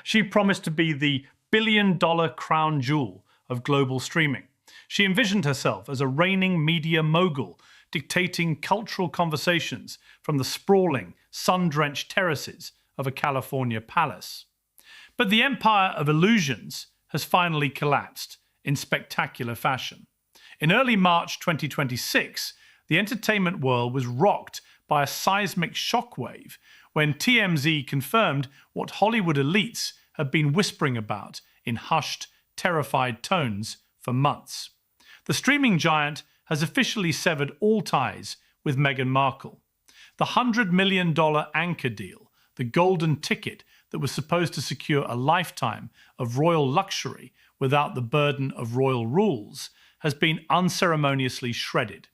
She promised to be the billion-dollar crown jewel of global streaming. She envisioned herself as a reigning media mogul, dictating cultural conversations from the sprawling, sun-drenched terraces of a California palace. But the empire of illusions has finally collapsed in spectacular fashion. In early March 2026, the entertainment world was rocked by a seismic shockwave when TMZ confirmed what Hollywood elites had been whispering about in hushed, terrified tones for months. The streaming giant has officially severed all ties with Meghan Markle. The $100 million anchor deal, the golden ticket that was supposed to secure a lifetime of royal luxury without the burden of royal rules, has been unceremoniously shredded.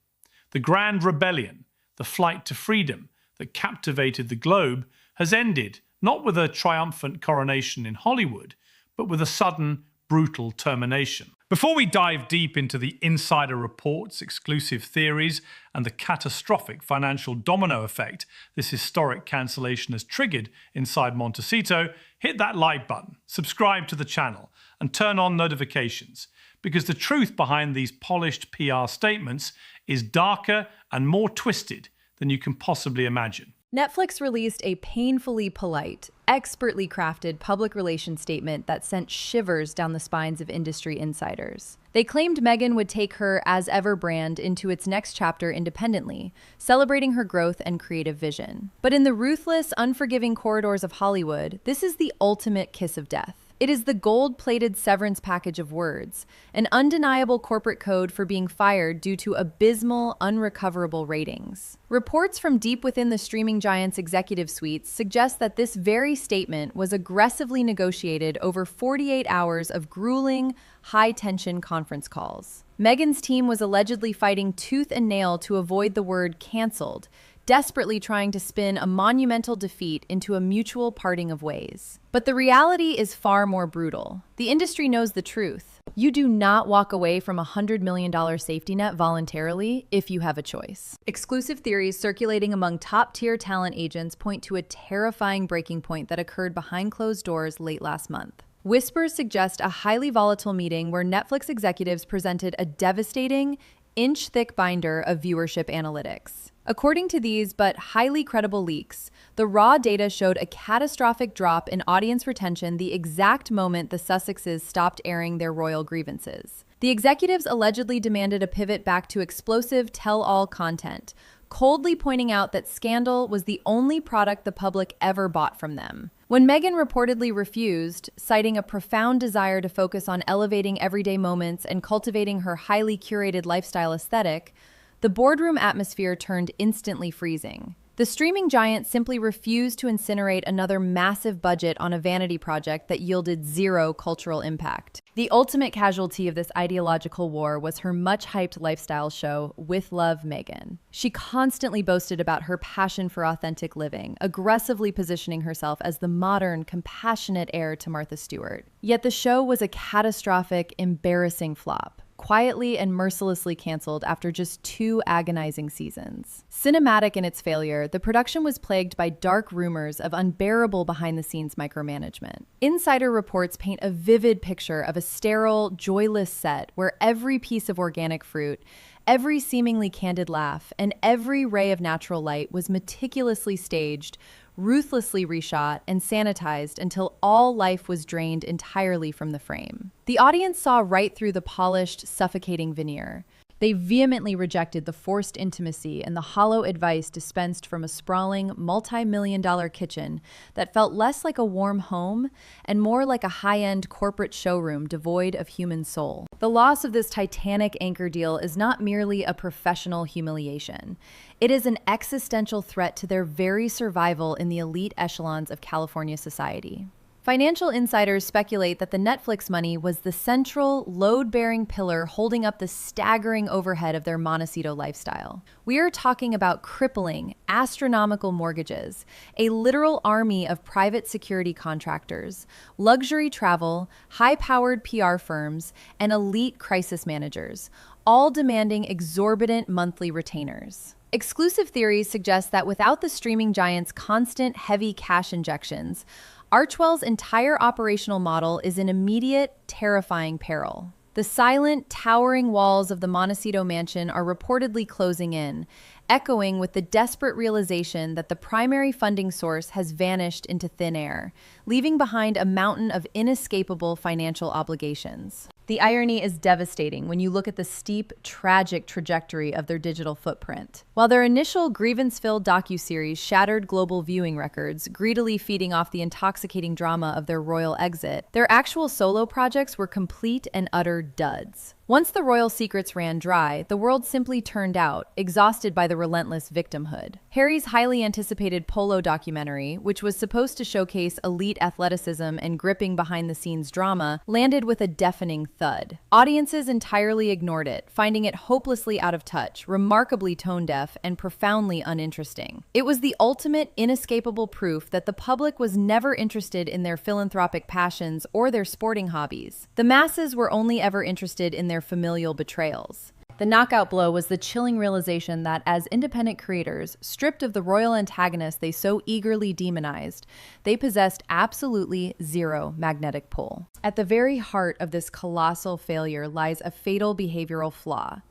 The grand rebellion, the flight to freedom that captivated the globe, has ended not with a triumphant coronation in Hollywood, but with a sudden, brutal termination. Before we dive deep into the insider reports, exclusive theories, and the catastrophic financial domino effect this historic cancellation has triggered inside Montecito, hit that like button, subscribe to the channel, and turn on notifications, because the truth behind these polished PR statements is darker and more twisted than you can possibly imagine. Netflix released a painfully polite, expertly crafted public relations statement that sent shivers down the spines of industry insiders. They claimed Meghan would take her as ever brand into its next chapter independently, celebrating her growth and creative vision. But in the ruthless, unforgiving corridors of Hollywood, this is the ultimate kiss of death. It is the gold-plated severance package of words, an undeniable corporate code for being fired due to abysmal, unrecoverable ratings. Reports from deep within the streaming giant's executive suites suggest that this very statement was aggressively negotiated over 48 hours of grueling, high-tension conference calls. Meghan's team was allegedly fighting tooth and nail to avoid the word "canceled," desperately trying to spin a monumental defeat into a mutual parting of ways. But the reality is far more brutal. The industry knows the truth. You do not walk away from a $100 million safety net voluntarily if you have a choice. Exclusive theories circulating among top-tier talent agents point to a terrifying breaking point that occurred behind closed doors late last month. Whispers suggest a highly volatile meeting where Netflix executives presented a devastating, inch-thick binder of viewership analytics. According to these but highly credible leaks, the raw data showed a catastrophic drop in audience retention the exact moment the Sussexes stopped airing their royal grievances. The executives allegedly demanded a pivot back to explosive tell-all content, coldly pointing out that scandal was the only product the public ever bought from them. When Meghan reportedly refused, citing a profound desire to focus on elevating everyday moments and cultivating her highly curated lifestyle aesthetic, the boardroom atmosphere turned instantly freezing. The streaming giant simply refused to incinerate another massive budget on a vanity project that yielded zero cultural impact. The ultimate casualty of this ideological war was her much-hyped lifestyle show, With Love, Meghan. She constantly boasted about her passion for authentic living, aggressively positioning herself as the modern, compassionate heir to Martha Stewart. Yet the show was a catastrophic, embarrassing flop, quietly and mercilessly canceled after just 2 agonizing seasons. Cinematic in its failure, the production was plagued by dark rumors of unbearable behind-the-scenes micromanagement. Insider reports paint a vivid picture of a sterile, joyless set where every piece of organic fruit, every seemingly candid laugh, and every ray of natural light was meticulously staged, ruthlessly reshot, and sanitized until all life was drained entirely from the frame. The audience saw right through the polished, suffocating veneer. They vehemently rejected the forced intimacy and the hollow advice dispensed from a sprawling, multi-million-dollar kitchen that felt less like a warm home and more like a high-end corporate showroom devoid of human soul. The loss of this titanic anchor deal is not merely a professional humiliation. It is an existential threat to their very survival in the elite echelons of California society. Financial insiders speculate that the Netflix money was the central, load-bearing pillar holding up the staggering overhead of their Montecito lifestyle. We are talking about crippling, astronomical mortgages, a literal army of private security contractors, luxury travel, high-powered PR firms, and elite crisis managers, all demanding exorbitant monthly retainers. Exclusive theories suggest that without the streaming giant's constant, heavy cash injections, Archwell's entire operational model is in immediate, terrifying peril. The silent, towering walls of the Montecito mansion are reportedly closing in, echoing with the desperate realization that the primary funding source has vanished into thin air, leaving behind a mountain of inescapable financial obligations. The irony is devastating when you look at the steep, tragic trajectory of their digital footprint. While their initial grievance-filled docuseries shattered global viewing records, greedily feeding off the intoxicating drama of their royal exit, their actual solo projects were complete and utter duds. Once the royal secrets ran dry, the world simply turned out, exhausted by the relentless victimhood. Harry's highly anticipated Polo documentary, which was supposed to showcase elite athleticism and gripping behind-the-scenes drama, landed with a deafening thud. Audiences entirely ignored it, finding it hopelessly out of touch, remarkably tone-deaf, and profoundly uninteresting. It was the ultimate, inescapable proof that the public was never interested in their philanthropic passions or their sporting hobbies. The masses were only ever interested in their familial betrayals. The knockout blow was the chilling realization that, as independent creators, stripped of the royal antagonist they so eagerly demonized, they possessed absolutely zero magnetic pull. At the very heart of this colossal failure lies a fatal behavioral flaw,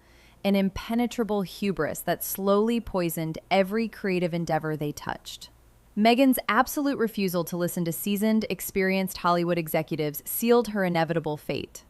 an impenetrable hubris that slowly poisoned every creative endeavor they touched. Meghan's absolute refusal to listen to seasoned, experienced Hollywood executives sealed her inevitable fate.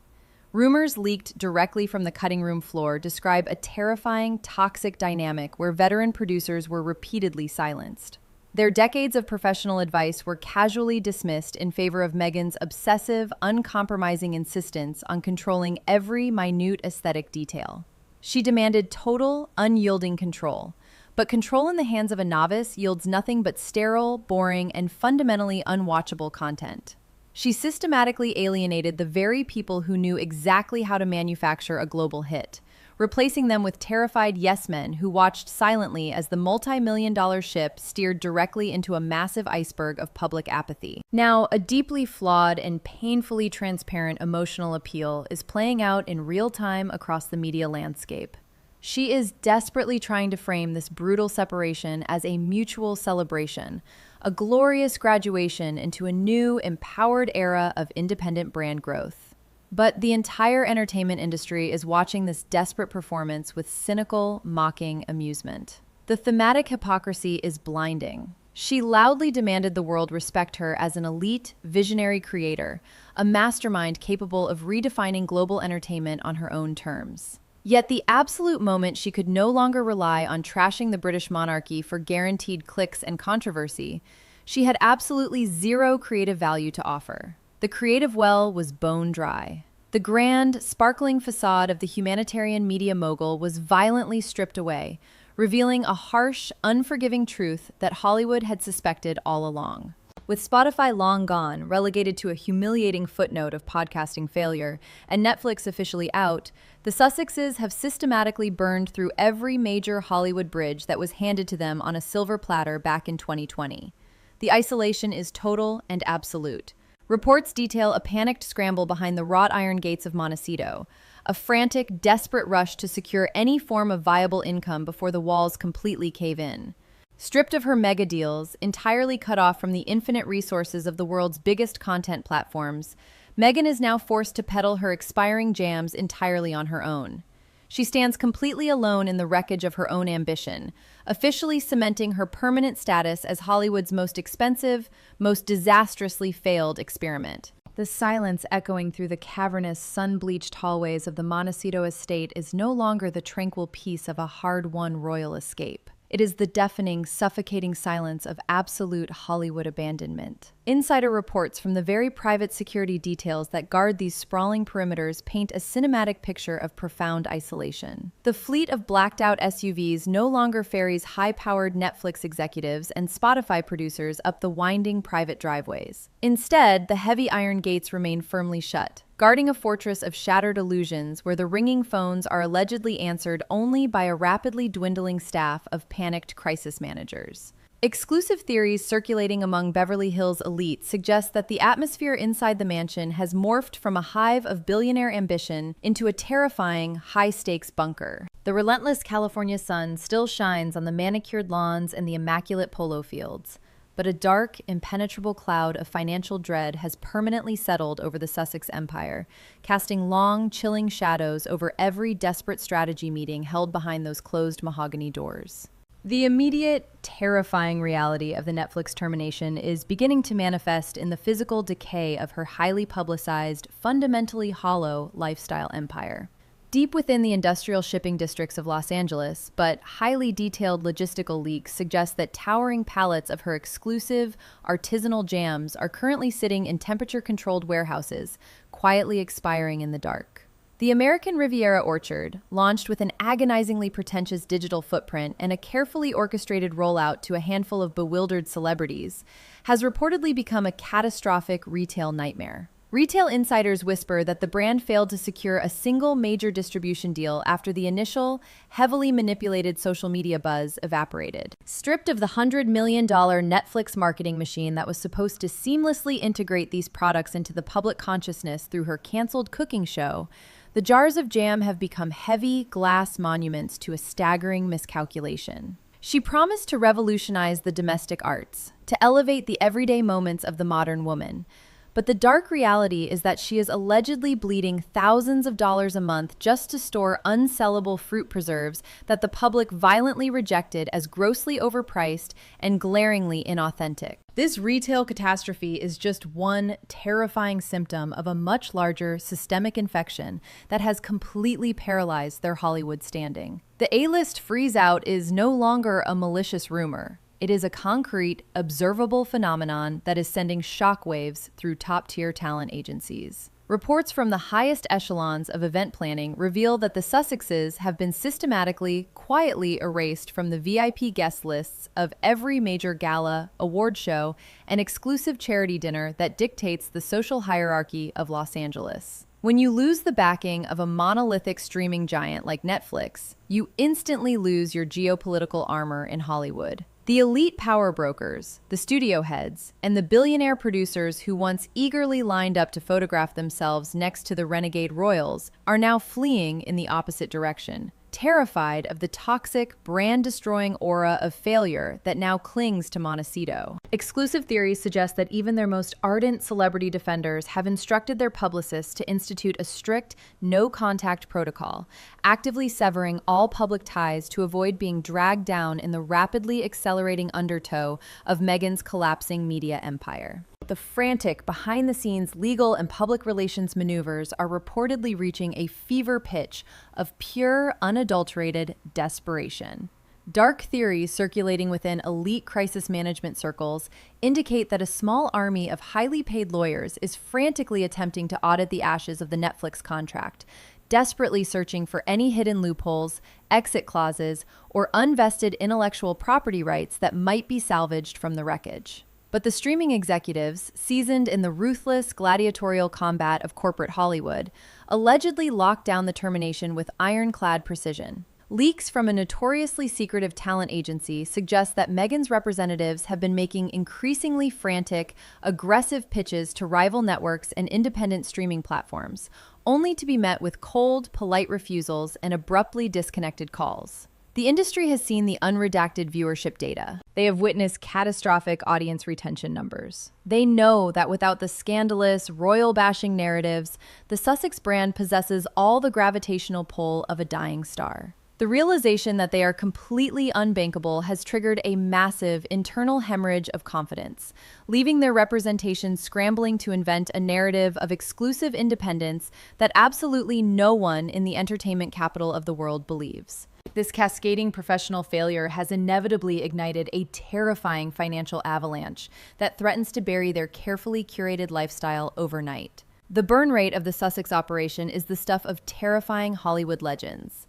Rumors leaked directly from the cutting room floor describe a terrifying, toxic dynamic where veteran producers were repeatedly silenced. Their decades of professional advice were casually dismissed in favor of Meghan's obsessive, uncompromising insistence on controlling every minute aesthetic detail. She demanded total, unyielding control, but control in the hands of a novice yields nothing but sterile, boring, and fundamentally unwatchable content. She systematically alienated the very people who knew exactly how to manufacture a global hit, replacing them with terrified yes-men who watched silently as the multi-million-dollar ship steered directly into a massive iceberg of public apathy. Now, a deeply flawed and painfully transparent emotional appeal is playing out in real time across the media landscape. She is desperately trying to frame this brutal separation as a mutual celebration, a glorious graduation into a new, empowered era of independent brand growth. But the entire entertainment industry is watching this desperate performance with cynical, mocking amusement. The thematic hypocrisy is blinding. She loudly demanded the world respect her as an elite, visionary creator, a mastermind capable of redefining global entertainment on her own terms. Yet the absolute moment she could no longer rely on trashing the British monarchy for guaranteed clicks and controversy, she had absolutely zero creative value to offer. The creative well was bone dry. The grand, sparkling facade of the humanitarian media mogul was violently stripped away, revealing a harsh, unforgiving truth that Hollywood had suspected all along. With Spotify long gone, relegated to a humiliating footnote of podcasting failure, and Netflix officially out, the Sussexes have systematically burned through every major Hollywood bridge that was handed to them on a silver platter back in 2020. The isolation is total and absolute. Reports detail a panicked scramble behind the wrought iron gates of Montecito, a frantic, desperate rush to secure any form of viable income before the walls completely cave in. Stripped of her mega deals, entirely cut off from the infinite resources of the world's biggest content platforms, Meghan is now forced to peddle her expiring jams entirely on her own. She stands completely alone in the wreckage of her own ambition, officially cementing her permanent status as Hollywood's most expensive, most disastrously failed experiment. The silence echoing through the cavernous, sun-bleached hallways of the Montecito estate is no longer the tranquil peace of a hard-won royal escape. It is the deafening, suffocating silence of absolute Hollywood abandonment. Insider reports from the very private security details that guard these sprawling perimeters paint a cinematic picture of profound isolation. The fleet of blacked-out SUVs no longer ferries high-powered Netflix executives and Spotify producers up the winding private driveways. Instead, the heavy iron gates remain firmly shut, guarding a fortress of shattered illusions where the ringing phones are allegedly answered only by a rapidly dwindling staff of panicked crisis managers. Exclusive theories circulating among Beverly Hills elites suggest that the atmosphere inside the mansion has morphed from a hive of billionaire ambition into a terrifying, high-stakes bunker. The relentless California sun still shines on the manicured lawns and the immaculate polo fields, but a dark, impenetrable cloud of financial dread has permanently settled over the Sussex empire, casting long, chilling shadows over every desperate strategy meeting held behind those closed mahogany doors. The immediate, terrifying reality of the Netflix termination is beginning to manifest in the physical decay of her highly publicized, fundamentally hollow lifestyle empire. Deep within the industrial shipping districts of Los Angeles, but highly detailed logistical leaks suggest that towering pallets of her exclusive, artisanal jams are currently sitting in temperature-controlled warehouses, quietly expiring in the dark. The American Riviera Orchard, launched with an agonizingly pretentious digital footprint and a carefully orchestrated rollout to a handful of bewildered celebrities, has reportedly become a catastrophic retail nightmare. Retail insiders whisper that the brand failed to secure a single major distribution deal after the initial, heavily manipulated social media buzz evaporated. Stripped of the $100 million Netflix marketing machine that was supposed to seamlessly integrate these products into the public consciousness through her canceled cooking show, the jars of jam have become heavy glass monuments to a staggering miscalculation. She promised to revolutionize the domestic arts, to elevate the everyday moments of the modern woman. But the dark reality is that she is allegedly bleeding thousands of dollars a month just to store unsellable fruit preserves that the public violently rejected as grossly overpriced and glaringly inauthentic. This retail catastrophe is just one terrifying symptom of a much larger systemic infection that has completely paralyzed their Hollywood standing. The A-list freeze-out is no longer a malicious rumor. It is a concrete, observable phenomenon that is sending shockwaves through top-tier talent agencies. Reports from the highest echelons of event planning reveal that the Sussexes have been systematically, quietly erased from the VIP guest lists of every major gala, award show, and exclusive charity dinner that dictates the social hierarchy of Los Angeles. When you lose the backing of a monolithic streaming giant like Netflix, you instantly lose your geopolitical armor in Hollywood. The elite power brokers, the studio heads, and the billionaire producers who once eagerly lined up to photograph themselves next to the renegade royals are now fleeing in the opposite direction, terrified of the toxic, brand-destroying aura of failure that now clings to Montecito. Exclusive theories suggest that even their most ardent celebrity defenders have instructed their publicists to institute a strict, no-contact protocol, actively severing all public ties to avoid being dragged down in the rapidly accelerating undertow of Meghan's collapsing media empire. The frantic, behind-the-scenes legal and public relations maneuvers are reportedly reaching a fever pitch of pure, unadulterated desperation. Dark theories circulating within elite crisis management circles indicate that a small army of highly paid lawyers is frantically attempting to audit the ashes of the Netflix contract, desperately searching for any hidden loopholes, exit clauses, or unvested intellectual property rights that might be salvaged from the wreckage. But the streaming executives, seasoned in the ruthless gladiatorial combat of corporate Hollywood, allegedly locked down the termination with ironclad precision. Leaks from a notoriously secretive talent agency suggest that Meghan's representatives have been making increasingly frantic, aggressive pitches to rival networks and independent streaming platforms, only to be met with cold, polite refusals and abruptly disconnected calls. The industry has seen the unredacted viewership data. They have witnessed catastrophic audience retention numbers. They know that without the scandalous, royal-bashing narratives, the Sussex brand possesses all the gravitational pull of a dying star. The realization that they are completely unbankable has triggered a massive internal hemorrhage of confidence, leaving their representation scrambling to invent a narrative of exclusive independence that absolutely no one in the entertainment capital of the world believes. This cascading professional failure has inevitably ignited a terrifying financial avalanche that threatens to bury their carefully curated lifestyle overnight. The burn rate of the Sussex operation is the stuff of terrifying Hollywood legends.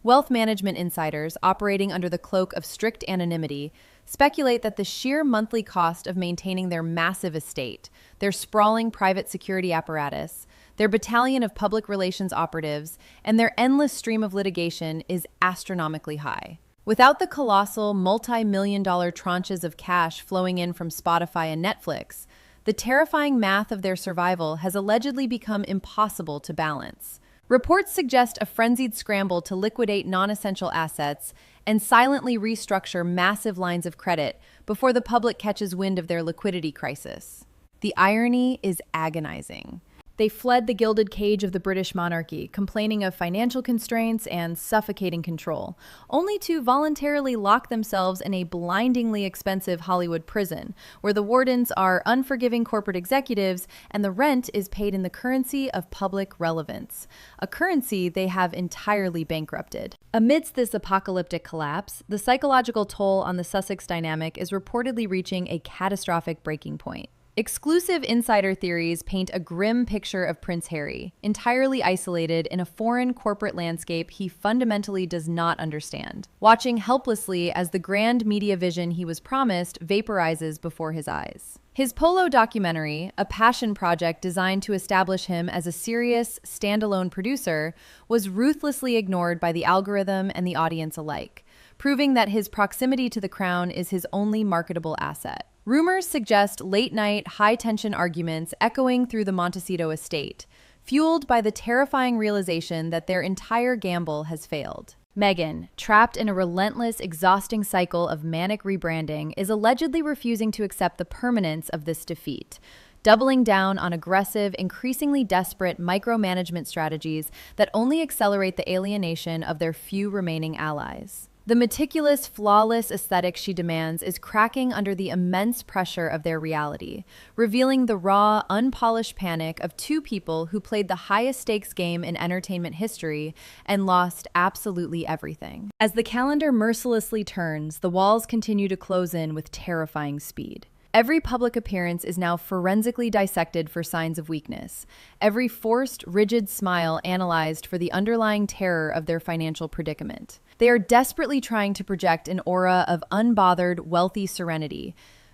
Wealth management insiders, operating under the cloak of strict anonymity, speculate that the sheer monthly cost of maintaining their massive estate, their sprawling private security apparatus, their battalion of public relations operatives, and their endless stream of litigation is astronomically high. Without the colossal, multi-million-dollar tranches of cash flowing in from Spotify and Netflix, the terrifying math of their survival has allegedly become impossible to balance. Reports suggest a frenzied scramble to liquidate non-essential assets and silently restructure massive lines of credit before the public catches wind of their liquidity crisis. The irony is agonizing. They fled the gilded cage of the British monarchy, complaining of financial constraints and suffocating control, only to voluntarily lock themselves in a blindingly expensive Hollywood prison, where the wardens are unforgiving corporate executives and the rent is paid in the currency of public relevance, a currency they have entirely bankrupted. Amidst this apocalyptic collapse, the psychological toll on the Sussex dynamic is reportedly reaching a catastrophic breaking point. Exclusive insider theories paint a grim picture of Prince Harry, entirely isolated in a foreign corporate landscape he fundamentally does not understand, watching helplessly as the grand media vision he was promised vaporizes before his eyes. His Polo documentary, a passion project designed to establish him as a serious, standalone producer, was ruthlessly ignored by the algorithm and the audience alike, proving that his proximity to the crown is his only marketable asset. Rumors suggest late-night, high-tension arguments echoing through the Montecito estate, fueled by the terrifying realization that their entire gamble has failed. Meghan, trapped in a relentless, exhausting cycle of manic rebranding, is allegedly refusing to accept the permanence of this defeat, doubling down on aggressive, increasingly desperate micromanagement strategies that only accelerate the alienation of their few remaining allies. The meticulous, flawless aesthetic she demands is cracking under the immense pressure of their reality, revealing the raw, unpolished panic of two people who played the highest stakes game in entertainment history and lost absolutely everything. As the calendar mercilessly turns, the walls continue to close in with terrifying speed. Every public appearance is now forensically dissected for signs of weakness, every forced, rigid smile analyzed for the underlying terror of their financial predicament. They are desperately trying to project an aura of unbothered, wealthy serenity,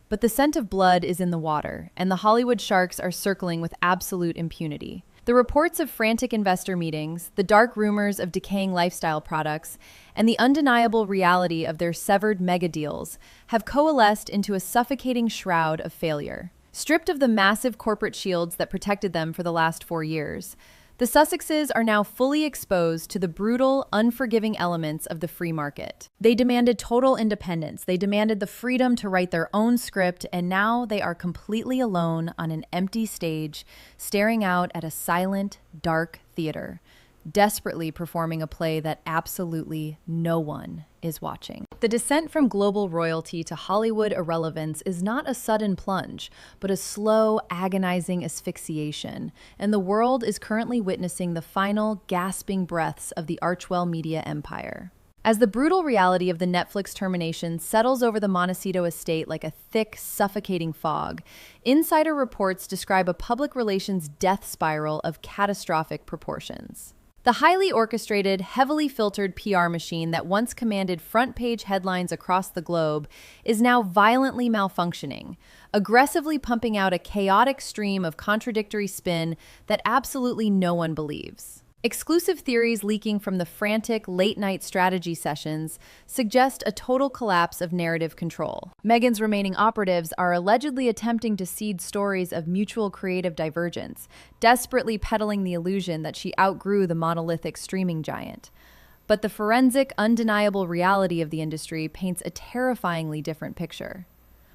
but the scent of blood is in the water, and the Hollywood sharks are circling with absolute impunity. The reports of frantic investor meetings, the dark rumors of decaying lifestyle products, and the undeniable reality of their severed mega deals have coalesced into a suffocating shroud of failure. Stripped of the massive corporate shields that protected them for the last 4 years, the Sussexes are now fully exposed to the brutal, unforgiving elements of the free market. They demanded total independence, they demanded the freedom to write their own script, and now they are completely alone on an empty stage, staring out at a silent, dark theater, desperately performing a play that absolutely no one is watching. The descent from global royalty to Hollywood irrelevance is not a sudden plunge, but a slow, agonizing asphyxiation, and the world is currently witnessing the final, gasping breaths of the Archwell media empire. As the brutal reality of the Netflix termination settles over the Montecito estate like a thick, suffocating fog, insider reports describe a public relations death spiral of catastrophic proportions. The highly orchestrated, heavily filtered PR machine that once commanded front-page headlines across the globe is now violently malfunctioning, aggressively pumping out a chaotic stream of contradictory spin that absolutely no one believes. Exclusive theories leaking from the frantic late-night strategy sessions suggest a total collapse of narrative control. Meghan's remaining operatives are allegedly attempting to seed stories of mutual creative divergence, desperately peddling the illusion that she outgrew the monolithic streaming giant. But the forensic, undeniable reality of the industry paints a terrifyingly different picture.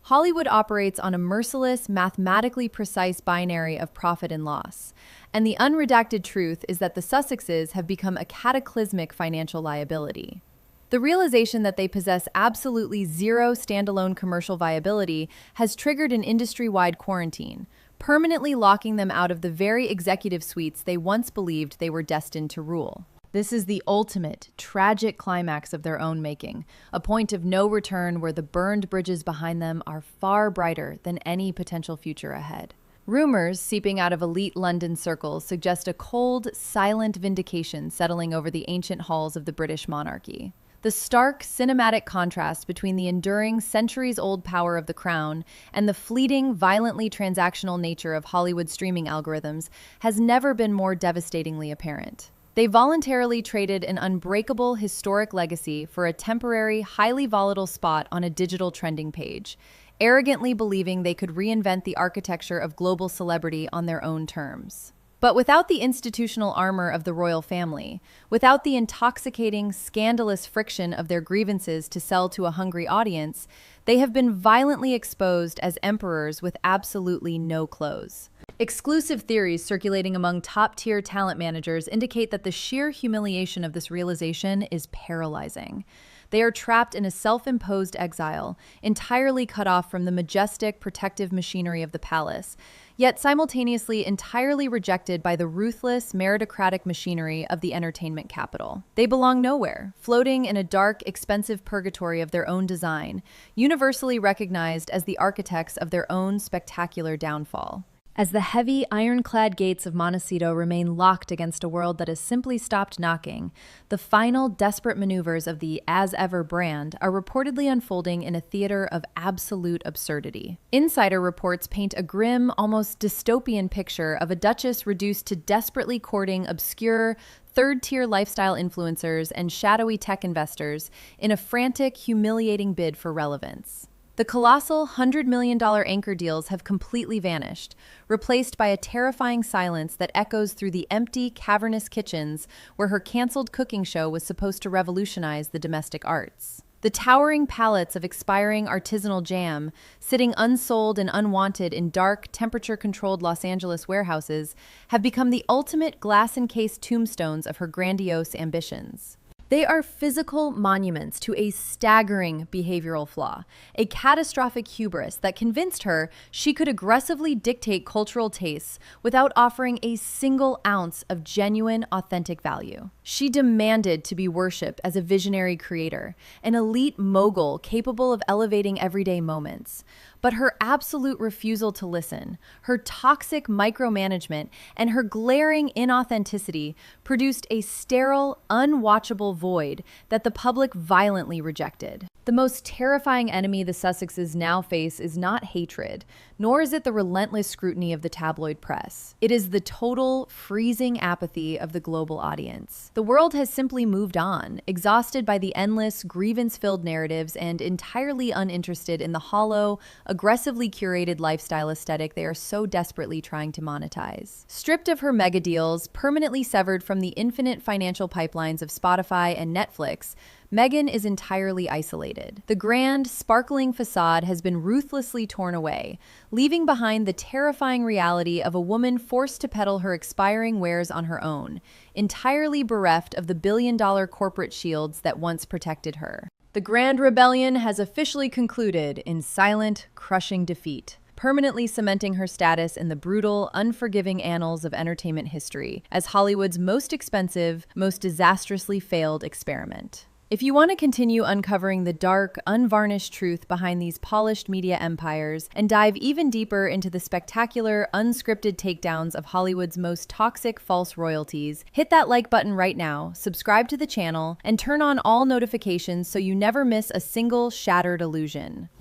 Hollywood operates on a merciless, mathematically precise binary of profit and loss, and the unredacted truth is that the Sussexes have become a cataclysmic financial liability. The realization that they possess absolutely zero standalone commercial viability has triggered an industry-wide quarantine, permanently locking them out of the very executive suites they once believed they were destined to rule. This is the ultimate, tragic climax of their own making, a point of no return where the burned bridges behind them are far brighter than any potential future ahead. Rumors seeping out of elite London circles suggest a cold, silent vindication settling over the ancient halls of the British monarchy. The stark, cinematic contrast between the enduring, centuries-old power of the crown and the fleeting, violently transactional nature of Hollywood streaming algorithms has never been more devastatingly apparent. They voluntarily traded an unbreakable historic legacy for a temporary, highly volatile spot on a digital trending page, arrogantly believing they could reinvent the architecture of global celebrity on their own terms. But without the institutional armor of the royal family, without the intoxicating, scandalous friction of their grievances to sell to a hungry audience, they have been violently exposed as emperors with absolutely no clothes. Exclusive theories circulating among top-tier talent managers indicate that the sheer humiliation of this realization is paralyzing. They are trapped in a self-imposed exile, entirely cut off from the majestic, protective machinery of the palace, yet simultaneously entirely rejected by the ruthless, meritocratic machinery of the entertainment capital. They belong nowhere, floating in a dark, expensive purgatory of their own design, universally recognized as the architects of their own spectacular downfall. As the heavy, ironclad gates of Montecito remain locked against a world that has simply stopped knocking, the final desperate maneuvers of the As Ever brand are reportedly unfolding in a theater of absolute absurdity. Insider reports paint a grim, almost dystopian picture of a duchess reduced to desperately courting obscure, third-tier lifestyle influencers and shadowy tech investors in a frantic, humiliating bid for relevance. The colossal $100 million anchor deals have completely vanished, replaced by a terrifying silence that echoes through the empty, cavernous kitchens where her canceled cooking show was supposed to revolutionize the domestic arts. The towering pallets of expiring artisanal jam, sitting unsold and unwanted in dark, temperature-controlled Los Angeles warehouses, have become the ultimate glass-encased tombstones of her grandiose ambitions. They are physical monuments to a staggering behavioral flaw, a catastrophic hubris that convinced her she could aggressively dictate cultural tastes without offering a single ounce of genuine, authentic value. She demanded to be worshipped as a visionary creator, an elite mogul capable of elevating everyday moments. But her absolute refusal to listen, her toxic micromanagement, and her glaring inauthenticity produced a sterile, unwatchable void that the public violently rejected. The most terrifying enemy the Sussexes now face is not hatred, nor is it the relentless scrutiny of the tabloid press. It is the total, freezing apathy of the global audience. The world has simply moved on, exhausted by the endless, grievance-filled narratives and entirely uninterested in the hollow, aggressively curated lifestyle aesthetic they are so desperately trying to monetize. Stripped of her mega deals, permanently severed from the infinite financial pipelines of Spotify and Netflix, Meghan is entirely isolated. The grand, sparkling facade has been ruthlessly torn away, leaving behind the terrifying reality of a woman forced to peddle her expiring wares on her own, entirely bereft of the billion-dollar corporate shields that once protected her. The Grand Rebellion has officially concluded in silent, crushing defeat, permanently cementing her status in the brutal, unforgiving annals of entertainment history as Hollywood's most expensive, most disastrously failed experiment. If you want to continue uncovering the dark, unvarnished truth behind these polished media empires and dive even deeper into the spectacular, unscripted takedowns of Hollywood's most toxic false royalties, hit that like button right now, subscribe to the channel, and turn on all notifications so you never miss a single shattered illusion.